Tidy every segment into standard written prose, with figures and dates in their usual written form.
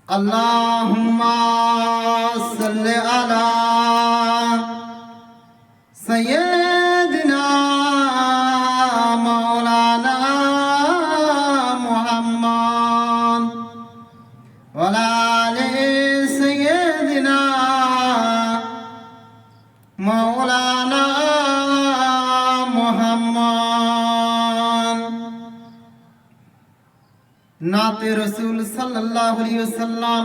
আল্লাহুম্মা সাল্লি আলা সাইয়্যিদিনা মাওলানা মুহাম্মদ ওয়া আলা আলি সাইয়্যিদিনা মাওলানা মুহাম্মদ। নাতে রসুল সাল্লাল্লাহু আলাইহি ওয়াসাল্লাম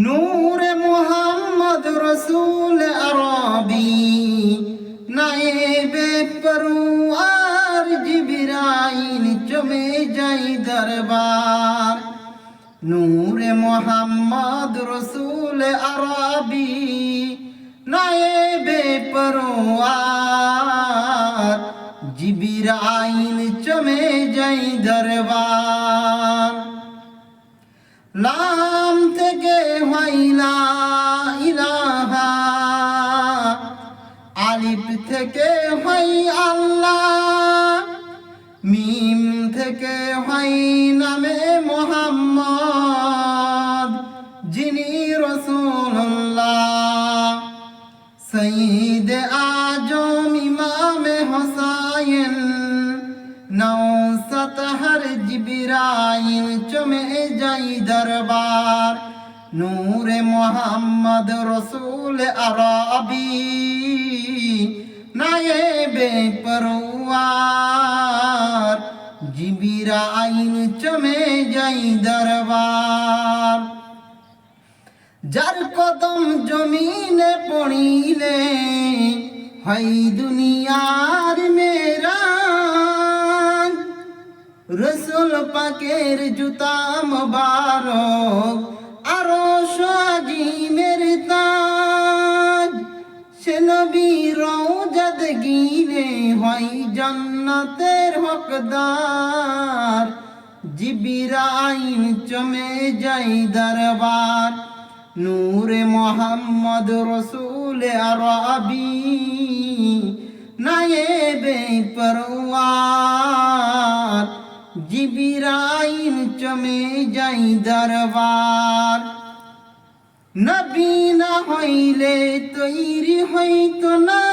নূরে মুহাম্মদ রসুল আরবি নায়েবে পরওয়ার জিবরাইল জমে যাই দরবার। নূরে মুহাম্মদ রসুল আরবি নায়েবে পরওয়ার জিবরাইল জমে যাই দরবার। লাম থেকে হয় লা ইলাহা, আলিফ থেকে হয় আল্লাহ, মিম থেকে হয় নামে মুহাম্মদ যিনি রাসূলুল্লাহ। সঈদে আজম ইমামে হোসাইন নওসাত হর জিবরাইল চমে যাই দরবার। নূরে মুহাম্মদ রসুল আরবি নায়েবে পরওয়ার জিবরাইল চমে যাই দরবার। যার কদম জমিনে পড়িলে হয় দুনিয়ার মেরাজ, রসুল পাকের জুতা মুবারক আরশ আজিমের তাজ। সে নবীর রওজাত গিলে হয় জান্নাতের হকদার, জিবরাইল চমে যাই দরবার। নূরে মুহাম্মদ রসুল আরবি নায়েবে পরওয়ার জিবরাইল চমে যাই দরবার। নবী না হইলে তৈরি হইতো না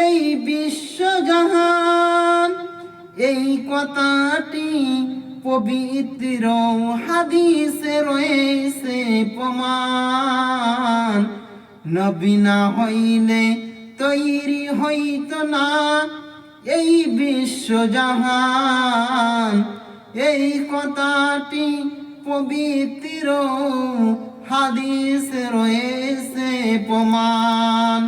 এই বিশ্বজাহান। এই কথাটি পবিত্র হাদিসে রয়েছে প্রমাণ। নবী না হইলে তৈরি হইতো না এই বিশ্বজাহান। এই কথাটি পবিত্র হাদিসে রয়েছে প্রমাণ।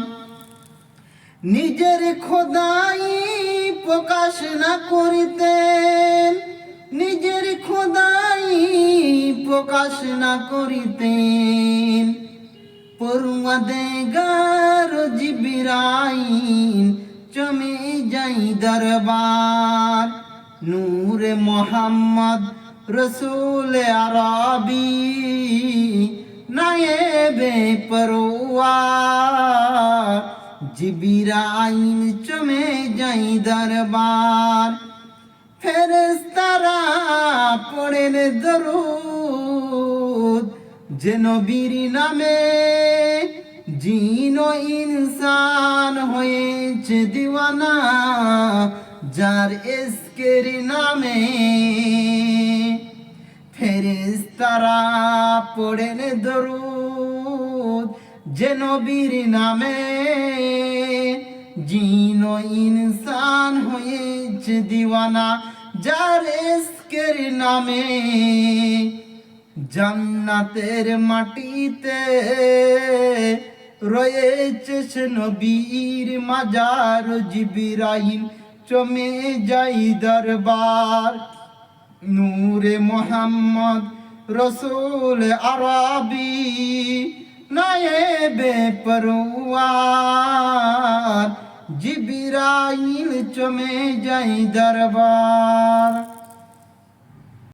নিজের খোদাই প্রকাশ না করিতেন, নিজের খোদাই প্রকাশ না করিতেন, পরওয়ারদিগার জিবরাইল চমে যাই দরবার। নূরে মুহাম্মদ রসুল আরবি নায়েবে পরওয়ার জিবরাইল চমে যাই দরবার। ফেরেশতারা পড়েন দরুদ যে নবীর নামে, জিন ও ইনসান হয়েছে দিওয়ানা যার ইশকের নামে। ফেরেশতারা পড়েন দরুদ যে নবীর নামে, জিন ও ইনসান হয়েছে দিওয়ানা যার ইশকের নামে। জান্নাতের মাটিতে রয়েছে সে নবীর মাজার, জিবরাইল চমে যাই দরবার। নূরে মুহাম্মদ রসুল আরবি নায়েবে পরওয়ার জিবরাইল চমে যাই দরবার।